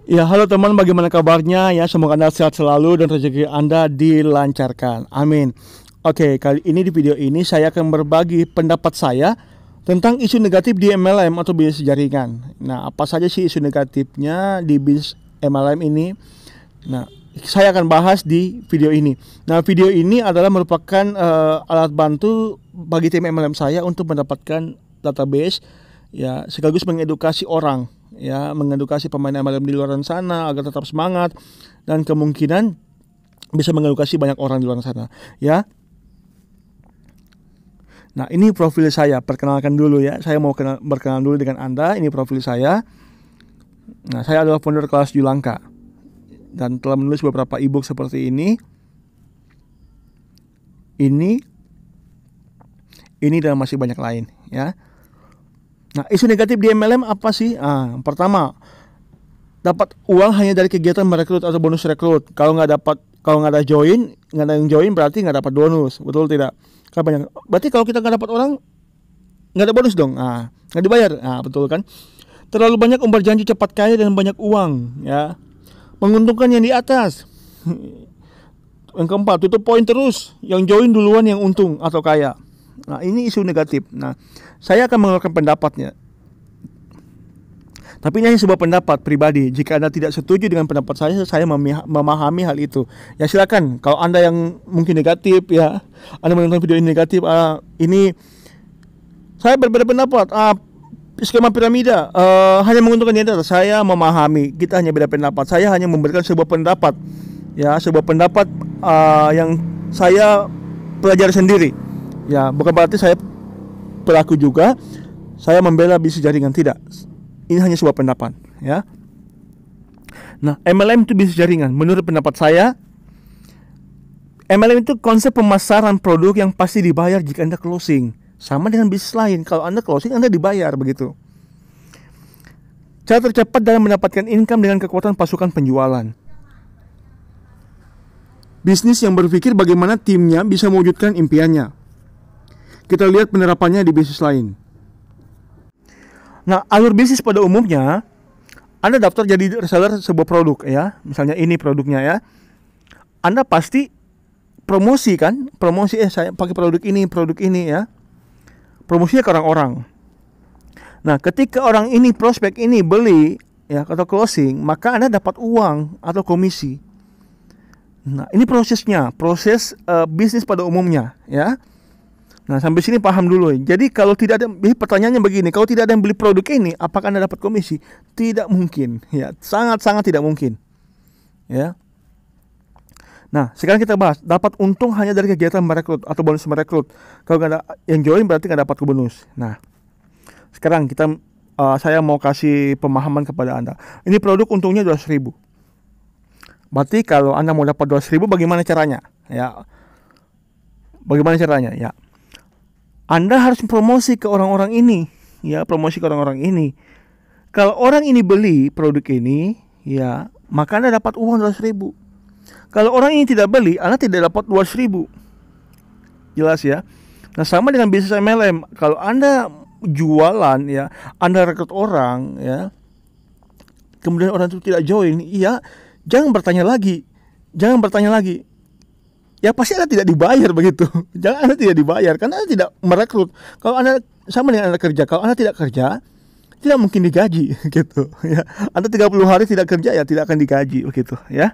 Ya, halo teman, bagaimana kabarnya? Ya, semoga Anda sehat selalu dan rezeki Anda dilancarkan. Amin. Oke, kali ini di video ini saya akan berbagi pendapat saya tentang isu negatif di MLM atau bisnis jaringan. Nah, apa saja sih isu negatifnya di bisnis MLM ini? Nah, saya akan bahas di video ini. Nah, video ini adalah merupakan alat bantu bagi tim MLM saya untuk mendapatkan database, ya, sekaligus mengedukasi orang, ya, mengedukasi pemain MLM di luar sana agar tetap semangat dan kemungkinan bisa mengedukasi banyak orang di luar sana, ya. Nah, ini profil saya, perkenalkan dulu ya. Saya mau berkenalan dulu dengan Anda. Ini profil saya. Nah, saya adalah founder kelas Julangka dan telah menulis beberapa ebook seperti ini. Ini dan masih banyak lain, ya. Nah, isu negatif di MLM apa sih? Pertama, dapat uang hanya dari kegiatan merekrut atau bonus rekrut. Kalau nggak ada yang join berarti nggak dapat bonus, betul tidak? Kan banyak. Berarti kalau kita nggak dapat orang, nggak ada bonus dong. Nggak dibayar. Betul kan? Terlalu banyak umbar janji cepat kaya dan banyak uang, ya. Menguntungkan yang di atas. Yang keempat, tutup poin terus. Yang join duluan yang untung atau kaya. Nah, ini isu negatif. Nah, saya akan mengeluarkan pendapatnya. Tapi ini hanya sebuah pendapat pribadi. Jika Anda tidak setuju dengan pendapat saya memahami hal itu. Ya silakan. Kalau Anda yang mungkin negatif, ya, Anda menonton video ini negatif, ini saya berbeda pendapat. Skema piramida hanya menguntungkan yang atas. Saya memahami. Kita hanya beda pendapat. Saya hanya memberikan sebuah pendapat, ya, sebuah pendapat yang saya pelajari sendiri. Ya, bukan berarti saya pelaku juga. Saya membela bisnis jaringan, tidak. Ini hanya sebuah pendapat, ya. Nah, MLM itu bisnis jaringan. Menurut pendapat saya, MLM itu konsep pemasaran produk yang pasti dibayar jika Anda closing. Sama dengan bisnis lain. Kalau Anda closing, Anda dibayar, begitu. Cara tercepat dalam mendapatkan income dengan kekuatan pasukan penjualan. Bisnis yang berpikir bagaimana timnya bisa mewujudkan impiannya. Kita lihat penerapannya di bisnis lain. Nah, alur bisnis pada umumnya, Anda daftar jadi reseller sebuah produk, ya. Misalnya ini produknya, ya. Anda pasti promosi kan? Promosi, saya pakai produk ini, ya. Promosinya ke orang-orang. Nah, ketika orang ini, prospek ini beli, ya, atau closing, maka Anda dapat uang atau komisi. Nah, ini prosesnya, proses bisnis pada umumnya, ya. Nah, sampai sini paham dulu. Jadi kalau tidak ada, pertanyaannya begini, kalau tidak ada yang beli produk ini, apakah Anda dapat komisi? Tidak mungkin, ya, sangat-sangat tidak mungkin, ya. Nah, sekarang kita bahas, dapat untung hanya dari kegiatan merekrut atau bonus merekrut. Kalau nggak ada yang join berarti nggak dapat bonus. Nah, sekarang saya mau kasih pemahaman kepada Anda. Ini produk untungnya 200.000. Berarti kalau Anda mau dapat 200.000, bagaimana caranya? Ya, bagaimana caranya? Ya, Anda harus promosi ke orang-orang ini, ya, promosi ke orang-orang ini. Kalau orang ini beli produk ini, ya, maka Anda dapat uang 200.000. Kalau orang ini tidak beli, Anda tidak dapat 200.000. Jelas ya? Nah, sama dengan bisnis MLM. Kalau Anda jualan, ya, Anda rekrut orang, ya, kemudian orang itu tidak join, ya, jangan bertanya lagi. Ya, pasti Anda tidak dibayar, begitu. Jangan Anda tidak dibayar karena Anda tidak merekrut. Kalau Anda sama dengan Anda kerja, kalau Anda tidak kerja, tidak mungkin digaji, gitu, ya. Anda 30 hari tidak kerja, ya, tidak akan digaji, begitu, ya.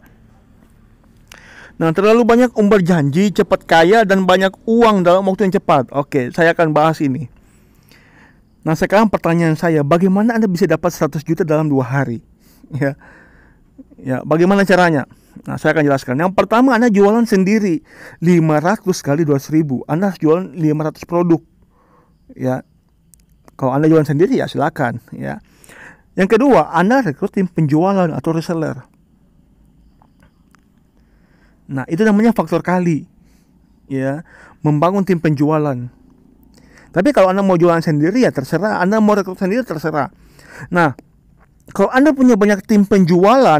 Nah, terlalu banyak umbar janji, cepat kaya dan banyak uang dalam waktu yang cepat. Oke, saya akan bahas ini. Nah, sekarang pertanyaan saya, bagaimana Anda bisa dapat 100 juta dalam 2 hari? Ya. Ya, bagaimana caranya? Nah, saya akan jelaskan. Yang pertama, Anda jualan sendiri 500 kali 200.000. Anda harus jualan 500 produk. Ya. Kalau Anda jualan sendiri, ya silakan, ya. Yang kedua, Anda rekrut tim penjualan atau reseller. Nah, itu namanya faktor kali, ya. Membangun tim penjualan. Tapi kalau Anda mau jualan sendiri, ya terserah. Anda mau rekrut sendiri, terserah. Nah, kalau Anda punya banyak tim penjualan,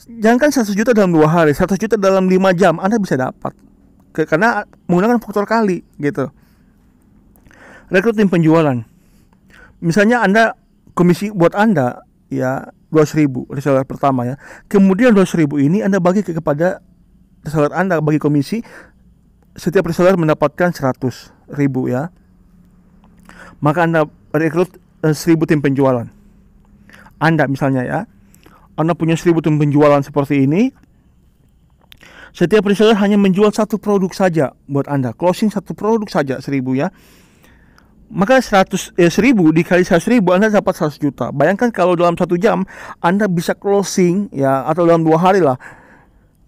jangankan 100 juta dalam 2 hari, 100 juta dalam 5 jam Anda bisa dapat. Karena menggunakan faktor kali, gitu. Rekrut tim penjualan. Misalnya Anda, komisi buat Anda ya 200.000 reseller pertama ya. Kemudian 200.000 ini Anda bagi kepada reseller Anda, bagi komisi. Setiap reseller mendapatkan 100.000 ya. Maka Anda rekrut 1.000 tim penjualan. Anda misalnya ya, Anda punya 1.000 tim penjualan seperti ini. Setiap reseller hanya menjual satu produk saja buat Anda, closing satu produk saja 1.000 ya. Maka 1.000 dikali 100.000 Anda dapat 100 juta. Bayangkan kalau dalam 1 jam Anda bisa closing ya, atau dalam 2 hari lah.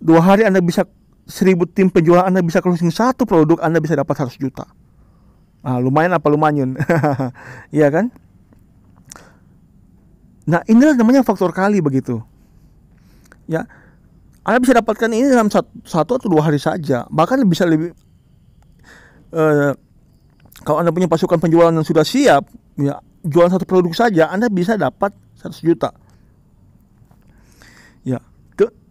2 hari Anda bisa 1.000 tim penjual Anda bisa closing satu produk, Anda bisa dapat 100 juta. Lumayan apa lumayan? Iya kan? Nah, inilah namanya faktor kali begitu. Ya. Anda bisa dapatkan ini dalam 1 atau 2 hari saja. Bahkan bisa lebih kalau Anda punya pasukan penjualan yang sudah siap, ya, jualan satu produk saja Anda bisa dapat 100 juta. Ya.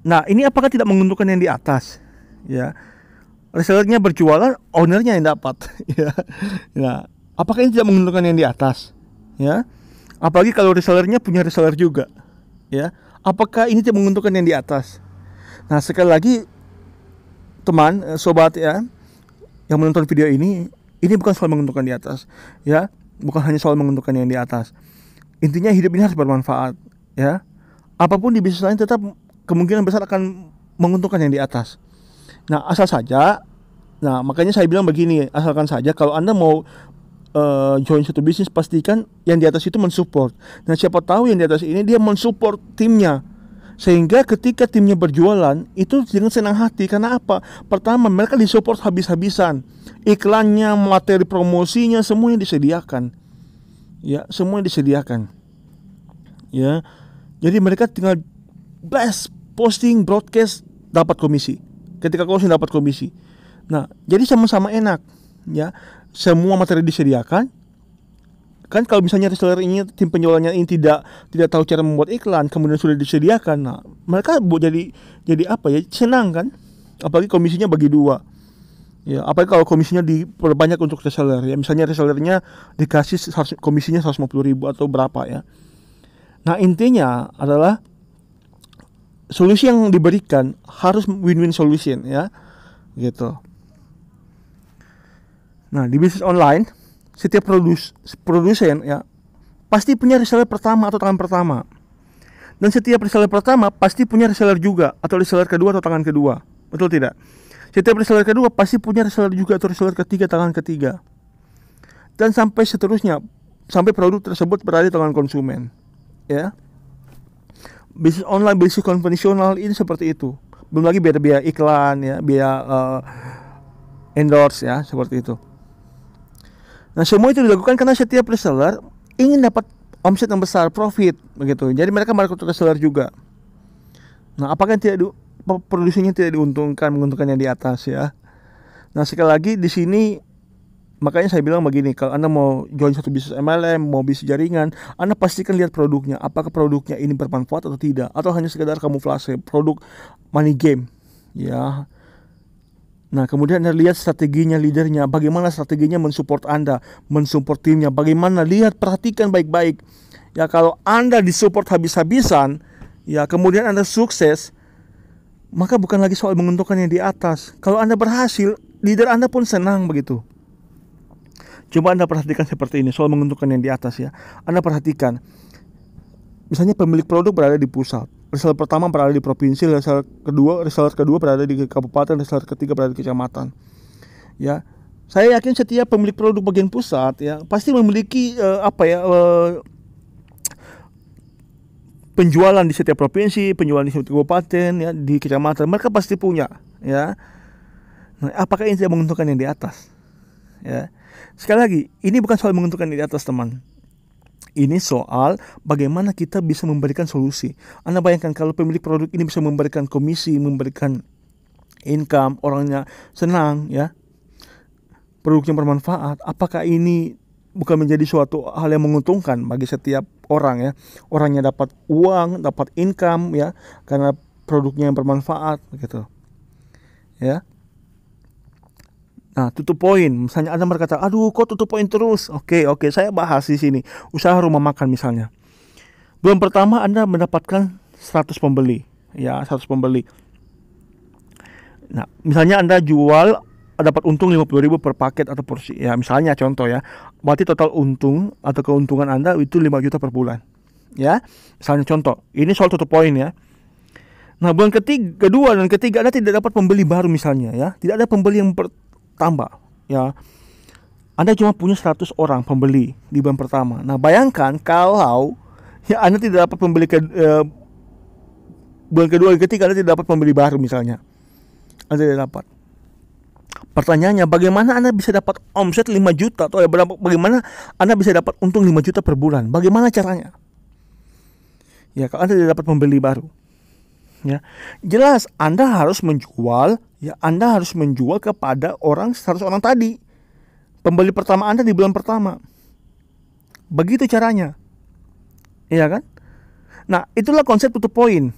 Nah, ini apakah tidak menguntungkan yang di atas? Ya. Resellernya berjualan, ownernya yang dapat. Ya. Nah, apakah ini tidak menguntungkan yang di atas? Ya. Apalagi kalau resellernya punya reseller juga. Ya. Apakah ini tidak menguntungkan yang di atas? Nah, sekali lagi teman, sobat ya, yang menonton video ini bukan soal menguntungkan di atas ya, bukan hanya soal menguntungkan yang di atas. Intinya hidup ini harus bermanfaat ya. Apapun di bisnis lain tetap kemungkinan besar akan menguntungkan yang di atas. Nah, asal saja, nah makanya saya bilang begini, asalkan saja kalau Anda mau join satu bisnis, pastikan yang di atas itu mensupport. Nah, siapa tahu yang di atas ini dia mensupport timnya, sehingga ketika timnya berjualan itu dengan senang hati. Karena apa? Pertama, mereka disupport habis-habisan. Iklannya, materi promosinya, semuanya disediakan. Ya, semuanya disediakan. Ya. Jadi mereka tinggal blast, posting, broadcast, dapat komisi. Ketika closing dapat komisi. Nah, jadi sama-sama enak. Ya. Semua materi disediakan. Kan kalau misalnya reseller ini, tim penjualannya ini tidak tahu cara membuat iklan, kemudian sudah disediakan, nah mereka jadi apa ya, senang kan, apalagi komisinya bagi 2 ya, apalagi kalau komisinya diperbanyak untuk reseller ya, misalnya resellernya dikasih komisinya 150.000 atau berapa ya. Nah, intinya adalah solusi yang diberikan harus win-win solution ya, gitu. Nah, di bisnis online setiap produsen ya pasti punya reseller pertama atau tangan pertama. Dan setiap reseller pertama pasti punya reseller juga, atau reseller kedua atau tangan kedua. Betul tidak? Setiap reseller kedua pasti punya reseller juga atau reseller ketiga, tangan ketiga. Dan sampai seterusnya, sampai produk tersebut berada di tangan konsumen. Ya. Bisnis online, bisnis konvensional ini seperti itu. Belum lagi biaya iklan ya, biaya endorse ya, seperti itu. Nah, semua itu dilakukan karena setiap reseller ingin dapat omset yang besar, profit begitu. Jadi mereka merekrut reseller juga. Nah, apakah produksinya tidak menguntungkan yang di atas ya. Nah, sekali lagi di sini makanya saya bilang begini, kalau Anda mau join satu bisnis MLM, mau bisnis jaringan, Anda pastikan lihat produknya, apakah produknya ini bermanfaat atau tidak, atau hanya sekedar kamuflase, produk money game ya. Nah, kemudian Anda lihat strateginya, leadernya, bagaimana strateginya mensupport Anda, mensupport timnya, bagaimana, lihat, perhatikan baik-baik. Ya, kalau Anda disupport habis-habisan, ya kemudian Anda sukses, maka bukan lagi soal menguntungkan yang di atas. Kalau Anda berhasil, leader Anda pun senang begitu. Coba Anda perhatikan seperti ini, soal menguntungkan yang di atas ya. Anda perhatikan, misalnya pemilik produk berada di pusat, reseller pertama berada di provinsi, reseller kedua berada di kabupaten, reseller ketiga berada di kecamatan. Ya, saya yakin setiap pemilik produk bagian pusat ya pasti memiliki penjualan di setiap provinsi, penjualan di setiap kabupaten ya, di kecamatan, mereka pasti punya ya. Nah, apakah ini tidak menguntungkan yang di atas? Ya. Sekali lagi, ini bukan soal menguntungkan yang di atas, teman. Ini soal bagaimana kita bisa memberikan solusi. Anda bayangkan kalau pemilik produk ini bisa memberikan komisi, memberikan income, orangnya senang ya, produknya bermanfaat. Apakah ini bukan menjadi suatu hal yang menguntungkan bagi setiap orang ya? Orangnya dapat uang, dapat income ya, karena produknya yang bermanfaat gitu ya. Nah, tutup poin. Misalnya Anda berkata, aduh kok tutup poin terus? Oke, saya bahas di sini. Usaha rumah makan misalnya. Bulan pertama Anda mendapatkan 100 pembeli, ya 100 pembeli. Nah, misalnya Anda jual dapat untung 50.000 per paket atau porsi. Ya, misalnya contoh ya. Berarti total untung atau keuntungan Anda itu 5 juta per bulan. Ya. Misalnya contoh. Ini soal tutup poin ya. Nah, bulan kedua dan ketiga Anda tidak dapat pembeli baru misalnya ya. Tidak ada pembeli yang bertambah, ya. Anda cuma punya 100 orang pembeli di bulan pertama. Nah, bayangkan kalau ya Anda tidak dapat pembeli bulan kedua dan ketiga Anda tidak dapat pembeli baru misalnya. Anda tidak dapat. Pertanyaannya, bagaimana Anda bisa dapat omset 5 juta atau bagaimana Anda bisa dapat untung 5 juta per bulan? Bagaimana caranya? Ya, kalau Anda tidak dapat pembeli baru. Ya, jelas Anda harus menjual, ya Anda harus menjual kepada 100 orang tadi. Pembeli pertama Anda di bulan pertama. Begitu caranya. Iya kan? Nah, itulah konsep tutup poin.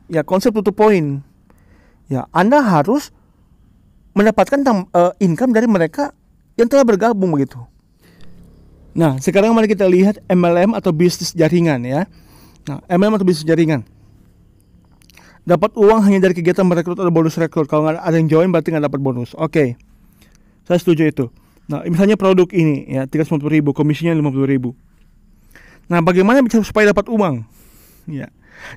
Ya, konsep tutup poin. Ya, Anda harus mendapatkan income dari mereka yang telah bergabung begitu. Nah, sekarang mari kita lihat MLM atau bisnis jaringan ya. Nah, MLM atau bisnis jaringan. Dapat uang hanya dari kegiatan merekrut atau bonus rekrut. Kalau nggak ada yang join berarti nggak dapat bonus. Oke, saya setuju itu. Nah, misalnya produk ini ya 350.000, komisinya 50.000. Nah, bagaimana bisa supaya dapat uang? Ya,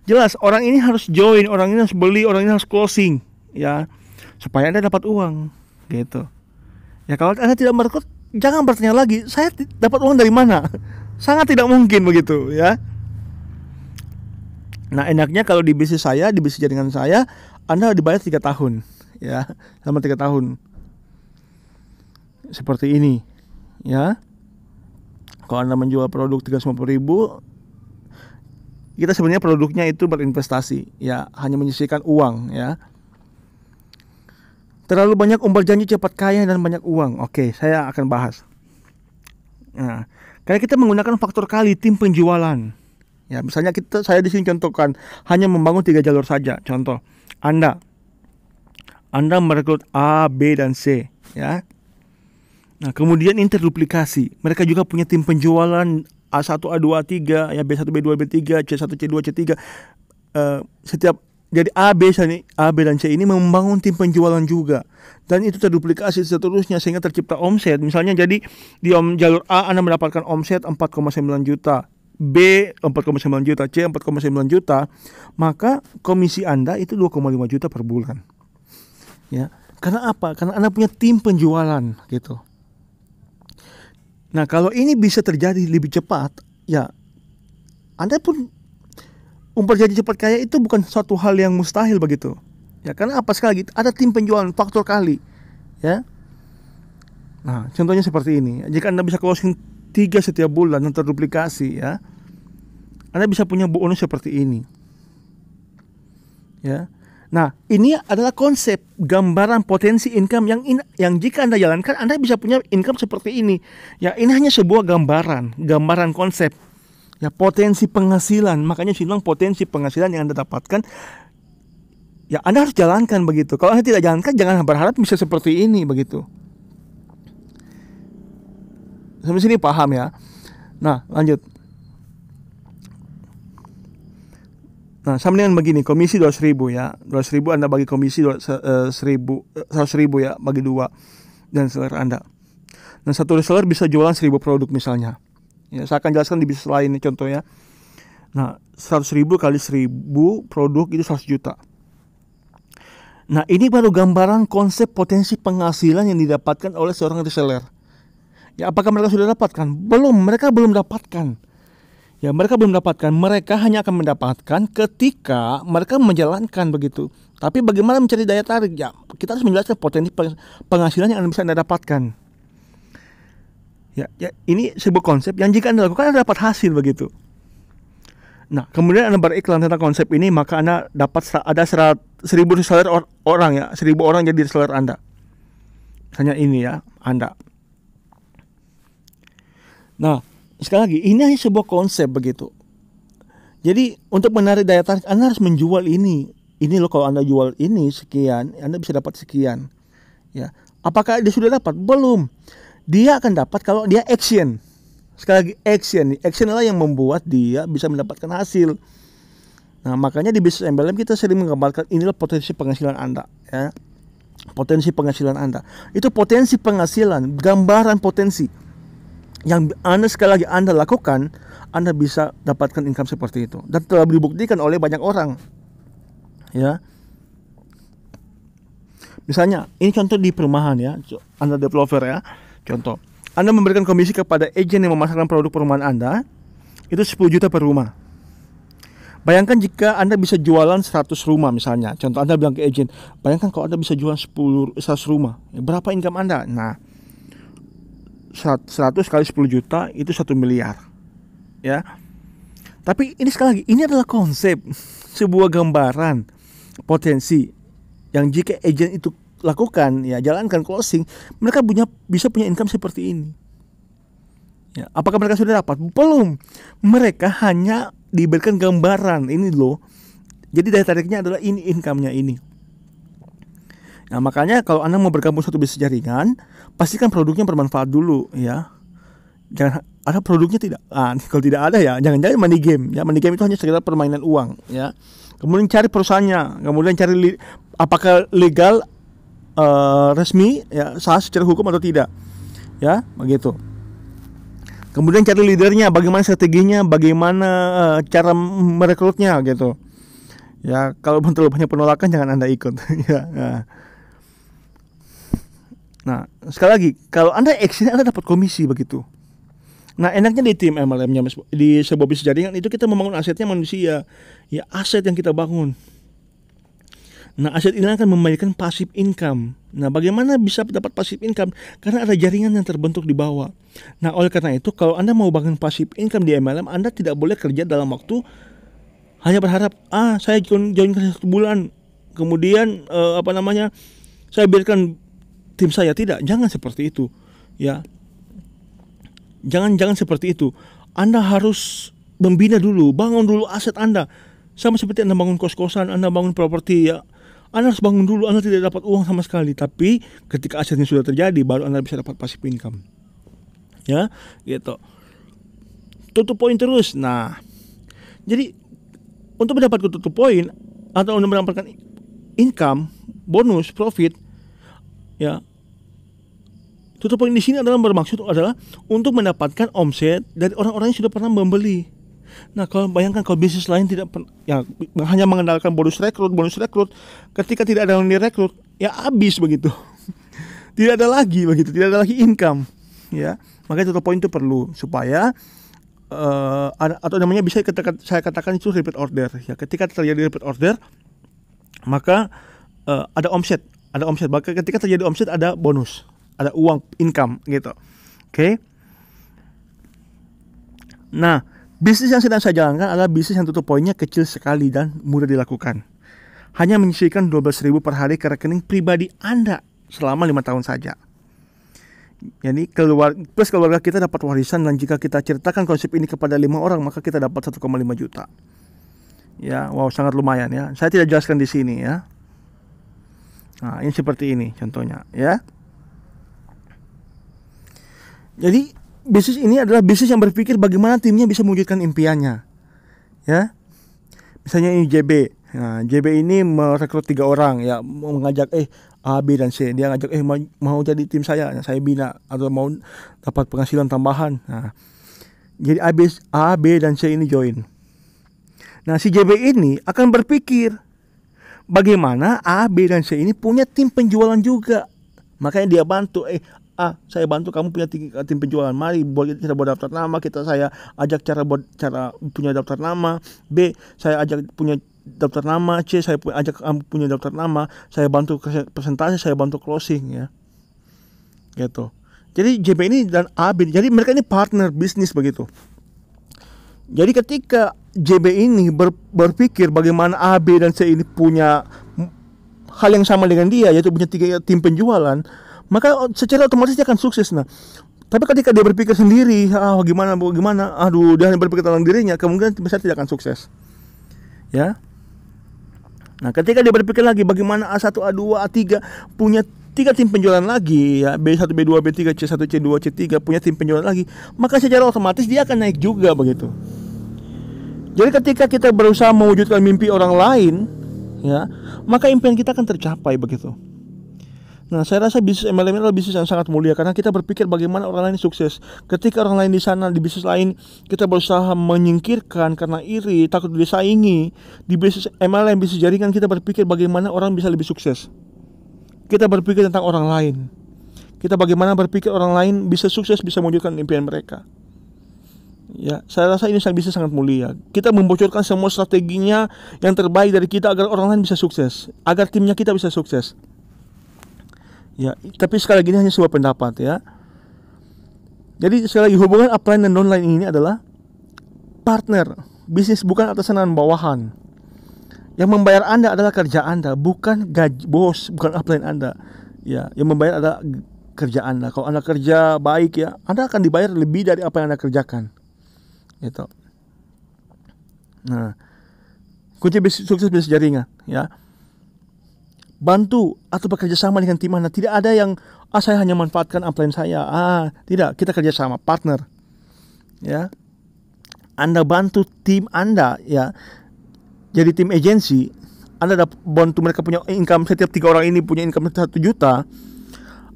jelas orang ini harus join, orang ini harus beli, orang ini harus closing, ya, supaya Anda dapat uang, gitu. Ya, kalau Anda tidak merekrut, jangan bertanya lagi, saya dapat uang dari mana? Sangat tidak mungkin begitu, ya. Nah, enaknya kalau di bisnis saya, di bisnis jaringan saya, Anda dibayar 3 tahun, ya, selama 3 tahun. Seperti ini, ya. Kalau Anda menjual produk 350.000, kita sebenarnya produknya itu berinvestasi, ya, hanya menyisihkan uang, ya. Terlalu banyak umbar janji cepat kaya dan banyak uang. Oke, saya akan bahas. Nah, karena kita menggunakan faktor kali tim penjualan. Ya, misalnya saya di sini contohkan hanya membangun 3 jalur saja. Contoh, Anda merekrut A, B, dan C, ya. Nah, kemudian interduplikasi. Mereka juga punya tim penjualan A1, A2, A3, ya B1, B2, B3, C1, C2, C3. Setiap jadi A, B, dan C ini membangun tim penjualan juga. Dan itu terduplikasi seterusnya sehingga tercipta omset. Misalnya jadi di jalur A Anda mendapatkan omset 4,9 juta. B 4,9 juta, C 4,9 juta, maka komisi Anda itu 2,5 juta per bulan. Ya, karena apa? Karena Anda punya tim penjualan gitu. Nah, kalau ini bisa terjadi lebih cepat, ya Anda pun umbar janji cepat kaya itu bukan suatu hal yang mustahil begitu. Ya, karena apa sekali lagi ada tim penjualan faktor kali, ya. Nah, contohnya seperti ini. Jika Anda bisa closing 3 setiap bulan dan terduplikasi, ya, Anda bisa punya bonus seperti ini, ya. Nah, ini adalah konsep gambaran potensi income yang jika Anda jalankan Anda bisa punya income seperti ini. Ya, ini hanya sebuah gambaran konsep. Ya, potensi penghasilan. Makanya saya bilang potensi penghasilan yang Anda dapatkan, ya Anda harus jalankan begitu. Kalau Anda tidak jalankan, jangan berharap bisa seperti ini begitu. Sampai sini paham ya? Nah, lanjut. Nah, sama dengan begini, komisi 200.000 ya. 200.000 Anda bagi komisi 100.000 ya, bagi 2 dan seller Anda. Dan satu reseller bisa jualan 1.000 produk misalnya. Ya, saya akan jelaskan di bisnis lain contoh ya. Nah, 100.000 kali 1.000 produk itu 100 juta. Nah, ini baru gambaran konsep potensi penghasilan yang didapatkan oleh seorang reseller. Ya, apakah mereka sudah dapatkan? Belum, mereka belum dapatkan. Ya, mereka belum dapatkan. Mereka hanya akan mendapatkan ketika mereka menjalankan begitu. Tapi bagaimana mencari daya tarik? Ya, kita harus menjelaskan potensi penghasilan yang bisa Anda dapatkan. Ya, ini sebuah konsep yang jika Anda lakukan Anda dapat hasil begitu. Nah, kemudian Anda beriklan tentang konsep ini, maka Anda dapat ada 1.000 reseller orang ya, 1.000 orang jadi reseller Anda. Hanya ini ya, Anda. Nah, sekali lagi, ini hanya sebuah konsep begitu. Jadi, untuk menarik daya tarik, Anda harus menjual ini. Ini loh, kalau Anda jual ini sekian, Anda bisa dapat sekian. Ya, apakah dia sudah dapat? Belum. Dia akan dapat kalau dia action. Sekali lagi action adalah yang membuat dia bisa mendapatkan hasil. Nah, makanya di bisnis MLM kita sering menggambarkan inilah potensi penghasilan Anda, ya. Potensi penghasilan Anda. Itu potensi penghasilan, gambaran potensi yang Anda sekali lagi Anda lakukan, Anda bisa dapatkan income seperti itu dan telah dibuktikan oleh banyak orang. Ya. Misalnya, ini contoh di perumahan ya. Anda developer ya. Contoh, Anda memberikan komisi kepada agen yang memasarkan produk perumahan Anda, itu 10 juta per rumah. Bayangkan jika Anda bisa jualan 100 rumah misalnya. Contoh, Anda bilang ke agen, bayangkan kalau Anda bisa jualan 100 rumah, berapa income Anda? Nah, 100 kali 10 juta itu 1 miliar. Ya. Tapi ini sekali lagi, ini adalah konsep, sebuah gambaran potensi yang jika agen itu lakukan, ya jalankan closing, mereka bisa punya income seperti ini. Ya, apakah mereka sudah dapat? Belum. Mereka hanya diberikan gambaran ini loh. Jadi daya tariknya adalah ini income-nya ini. Nah, makanya kalau Anda mau bergabung satu bisnis jaringan, pastikan produknya bermanfaat dulu ya. Jangan ada produknya tidak. Kalau tidak ada ya jangan-jangan money game. Ya, money game itu hanya sekedar permainan uang ya. Kemudian cari perusahaannya, kemudian cari apakah legal, resmi ya, sah secara hukum atau tidak. Ya, begitu. Kemudian cari leadernya, bagaimana strateginya, bagaimana cara merekrutnya gitu. Ya, kalau betul banyak penolakan jangan Anda ikut. Ya. Nah, sekali lagi, kalau Anda action Anda dapat komisi begitu. Nah, enaknya di tim MLM-nya di sebuah bisnis jaringan itu kita membangun asetnya manusia. Ya, aset yang kita bangun. Nah, aset ini akan memberikan passive income. Nah, bagaimana bisa dapat passive income? Karena ada jaringan yang terbentuk di bawah. Nah, oleh karena itu, kalau Anda mau bangun passive income di MLM, Anda tidak boleh kerja dalam waktu hanya berharap, saya join kerja 1 bulan, kemudian saya biarkan tim saya. Tidak, jangan seperti itu. Ya, jangan seperti itu. Anda harus membina dulu, bangun dulu aset Anda. Sama seperti Anda bangun kos-kosan, Anda bangun properti ya. Anda harus bangun dulu, Anda tidak dapat uang sama sekali. Tapi ketika asetnya sudah terjadi, baru Anda bisa dapat passive income. Ya, gitu. Tutup poin terus. Nah, jadi untuk mendapatkan tutup poin atau untuk mendapatkan income, bonus, profit, ya, tutup poin di sini adalah bermaksud adalah untuk mendapatkan omset dari orang-orang yang sudah pernah membeli. Nah, kalau bayangkan kalau bisnis lain hanya mengandalkan bonus rekrut, ketika tidak ada yang direkrut, ya habis begitu. Tidak ada lagi begitu, tidak ada lagi income, ya. Makanya tutup poin itu perlu supaya atau namanya bisa saya katakan itu repeat order. Ya, ketika terjadi repeat order, maka ada omset. Maka ketika terjadi omset ada bonus, ada uang income gitu. Oke. Nah, bisnis yang sedang saya jalankan adalah bisnis yang tutup poinnya kecil sekali dan mudah dilakukan. Hanya menyisihkan 12.000 per hari ke rekening pribadi Anda selama 5 tahun saja. Jadi keluarga kita dapat warisan, dan jika kita ceritakan konsep ini kepada 5 orang, maka kita dapat 1,5 juta. Ya, wow, sangat lumayan ya. Saya tidak jelaskan di sini ya. Nah, ini seperti ini contohnya ya. Jadi bisnis ini adalah bisnis yang berpikir bagaimana timnya bisa mewujudkan impiannya. Ya. Misalnya ini JB. Nah, JB ini merekrut 3 orang ya, mengajak A, B dan C. Dia ngajak mau jadi tim saya bina atau mau dapat penghasilan tambahan. Nah, jadi A, B dan C ini join. Nah, si JB ini akan berpikir bagaimana A, B dan C ini punya tim penjualan juga. Makanya dia bantu, saya bantu kamu punya tim penjualan. Mari kita buat daftar nama, saya ajak cara punya daftar nama. B, saya ajak punya daftar nama. C, saya ajak kamu punya daftar nama. Saya bantu presentasi, saya bantu closing ya. Gitu. Jadi JB ini dan A, B, jadi mereka ini partner bisnis begitu. Jadi ketika JB ini berpikir bagaimana A, B dan C ini punya hal yang sama dengan dia, yaitu punya 3 tim penjualan, maka secara otomatis dia akan sukses. Nah, tapi ketika dia berpikir sendiri, gimana, dia hanya berpikir tentang dirinya, kemungkinan besar tidak akan sukses. Ya. Nah, ketika dia berpikir lagi bagaimana A1, A2, A3 punya 3 tim penjualan lagi ya, B1, B2, B3, C1, C2, C3 punya tim penjualan lagi, maka secara otomatis dia akan naik juga begitu. Jadi ketika kita berusaha mewujudkan mimpi orang lain ya, maka impian kita akan tercapai begitu. Nah, saya rasa bisnis MLM adalah bisnis yang sangat mulia karena kita berpikir bagaimana orang lain sukses. Ketika orang lain di sana di bisnis lain kita berusaha menyingkirkan karena iri, takut disaingi, di bisnis MLM, bisnis jaringan kita berpikir bagaimana orang bisa lebih sukses. Kita berpikir tentang orang lain. Kita bagaimana berpikir orang lain bisa sukses, bisa mewujudkan impian mereka. Ya, saya rasa ini bisnis sangat mulia. Kita membocorkan semua strateginya yang terbaik dari kita agar orang lain bisa sukses, agar timnya kita bisa sukses. Ya, tapi sekali lagi ini hanya sebuah pendapat ya. Jadi sekali lagi hubungan upline dan downline ini adalah partner bisnis, bukan atasan dan bawahan. Yang membayar Anda adalah kerja Anda, bukan gaji bos, bukan upline Anda. Ya, yang membayar adalah kerja Anda. Kalau Anda kerja baik ya, Anda akan dibayar lebih dari apa yang Anda kerjakan. Gitu. Nah, kunci sukses bisnis jaringan ya. Bantu atau bekerja sama dengan tim Anda. Tidak ada yang saya hanya manfaatkan upline saya. Tidak, kita kerja sama, partner. Ya. Anda bantu tim Anda ya. Jadi tim agensi, Anda bantu mereka punya income, setiap 3 orang ini punya income 1 juta.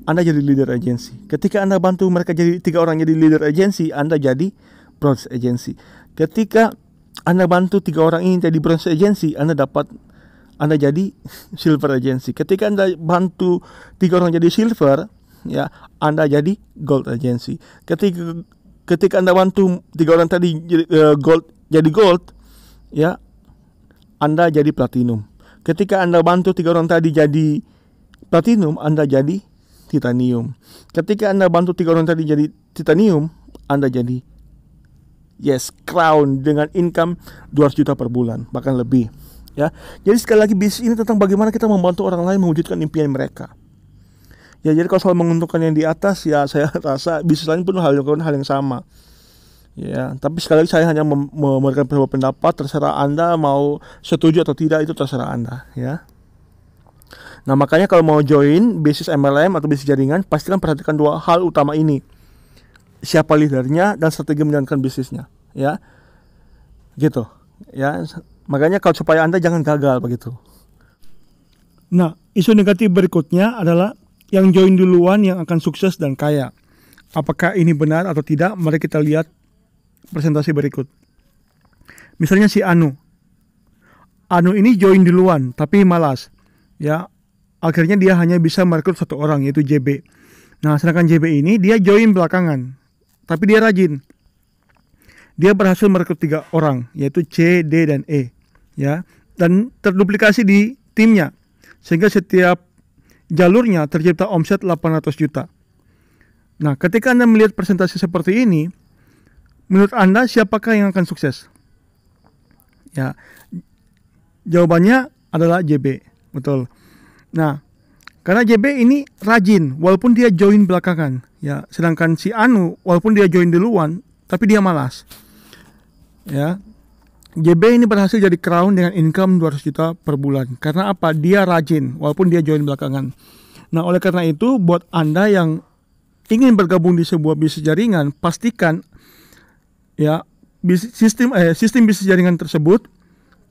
Anda jadi leader agensi. Ketika Anda bantu mereka jadi 3 orang jadi leader agensi, Anda jadi bronze agensi. Ketika Anda bantu 3 orang ini jadi bronze agensi, Anda jadi silver agency. Ketika Anda bantu 3 orang jadi silver, ya, Anda jadi gold agency. Ketika Anda bantu 3 orang tadi jadi gold, ya, Anda jadi platinum. Ketika Anda bantu 3 orang tadi jadi platinum, Anda jadi titanium. Ketika Anda bantu 3 orang tadi jadi titanium, Anda jadi crown dengan income 200 juta per bulan, bahkan lebih. Ya, jadi sekali lagi bisnis ini tentang bagaimana kita membantu orang lain mewujudkan impian mereka. Ya, jadi kalau soal menguntungkan yang di atas, ya saya rasa bisnis lain pun hal yang sama. Ya, tapi sekali lagi saya hanya memberikan beberapa pendapat, terserah Anda mau setuju atau tidak, itu terserah Anda. Ya. Nah, makanya kalau mau join bisnis MLM atau bisnis jaringan, pastikan perhatikan 2 hal utama ini: siapa leadernya dan strategi menjalankan bisnisnya. Ya, gitu. Ya. Makanya kalau supaya Anda jangan gagal begitu. Nah, isu negatif berikutnya adalah yang join duluan yang akan sukses dan kaya. Apakah ini benar atau tidak? Mari kita lihat presentasi berikut. Misalnya si Anu. Anu ini join duluan tapi malas. Ya, akhirnya dia hanya bisa merekrut 1 orang, yaitu JB. Nah, sedangkan JB ini dia join belakangan, tapi dia rajin. Dia berhasil merekrut 3 orang, yaitu C, D, dan E. Ya, dan terduplikasi di timnya sehingga setiap jalurnya tercipta omset 800 juta. Nah, ketika Anda melihat presentasi seperti ini, menurut Anda siapakah yang akan sukses? Ya, jawabannya adalah JB, betul. Nah, karena JB ini rajin walaupun dia join belakangan, ya, sedangkan si Anu walaupun dia join duluan tapi dia malas. Ya. JB ini berhasil jadi crown dengan income 200 juta per bulan. Karena apa? Dia rajin walaupun dia join belakangan. Nah, oleh karena itu buat Anda yang ingin bergabung di sebuah bisnis jaringan, pastikan ya sistem bisnis jaringan tersebut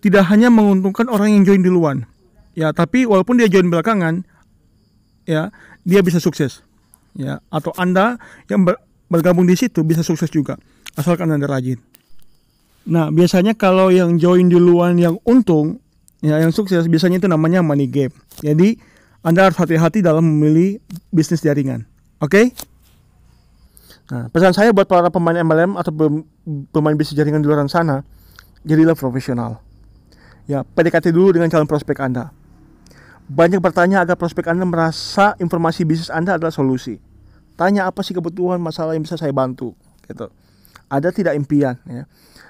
tidak hanya menguntungkan orang yang join duluan. Ya, tapi walaupun dia join belakangan, ya, dia bisa sukses. Ya, atau Anda yang bergabung di situ bisa sukses juga asalkan Anda rajin. Nah, biasanya kalau yang join duluan yang untung, ya, yang sukses, biasanya itu namanya money gap. Jadi, Anda harus hati-hati dalam memilih bisnis jaringan. Oke? Nah, pesan saya buat para pemain MLM atau pemain bisnis jaringan di luar sana, jadilah profesional. Ya, PDKT dulu dengan calon prospek Anda. Banyak bertanya agar prospek Anda merasa informasi bisnis Anda adalah solusi. Tanya apa sih kebutuhan, masalah yang bisa saya bantu, gitu. Ada tidak impian, ya.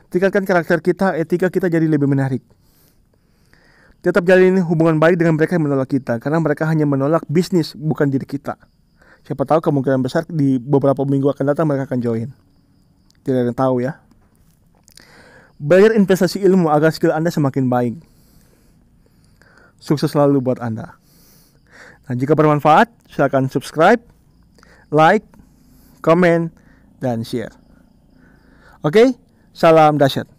Tingkatkan karakter kita, etika kita jadi lebih menarik. Tetap jalin hubungan baik dengan mereka yang menolak kita, karena mereka hanya menolak bisnis, bukan diri kita. Siapa tahu kemungkinan besar di beberapa minggu akan datang mereka akan join. Tidak ada yang tahu ya. Belajar investasi ilmu agar skill Anda semakin baik. Sukses selalu buat Anda. Nah, jika bermanfaat, silakan subscribe, like, komen, dan share. Oke, salam dahsyat.